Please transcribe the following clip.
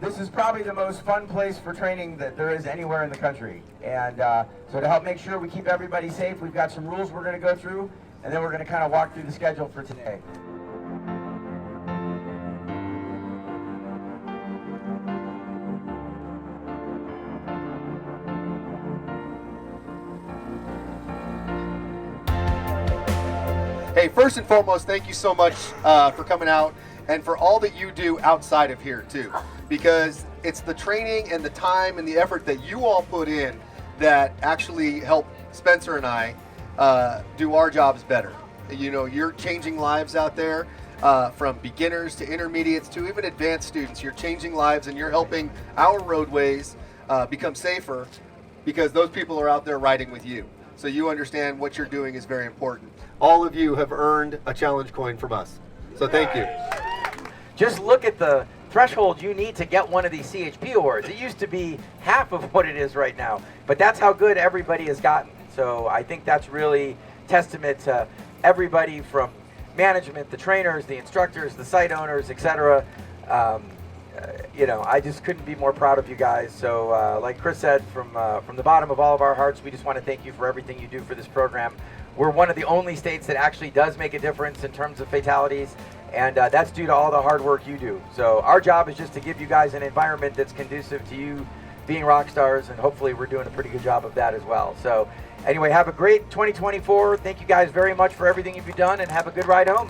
this is probably the most fun place for training that there is anywhere in the country. And so to help make sure we keep everybody safe, we've got some rules we're going to go through, and then we're going to kind of walk through the schedule for today. Hey, first and foremost, thank you so much for coming out and for all that you do outside of here too, because it's the training and the time and the effort that you all put in that actually help Spencer and I do our jobs better. You know, you're changing lives out there, from beginners to intermediates to even advanced students. You're changing lives and you're helping our roadways become safer because those people are out there riding with you. So you understand what you're doing is very important. All of you have earned a challenge coin from us. So thank you. Just look at the threshold you need to get one of these CHP awards. It used to be half of what it is right now, but that's how good everybody has gotten. So I think that's really testament to everybody from management, the trainers, the instructors, the site owners, etc. You know, I just couldn't be more proud of you guys. So like Chris said, from the bottom of all of our hearts, we just want to thank you for everything you do for this program. We're one of the only states that actually does make a difference in terms of fatalities, and that's due to all the hard work you do. So our job is just to give you guys an environment that's conducive to you being rock stars, and hopefully we're doing a pretty good job of that as well. So anyway, have a great 2024. Thank you guys very much for everything you've done, and have a good ride home.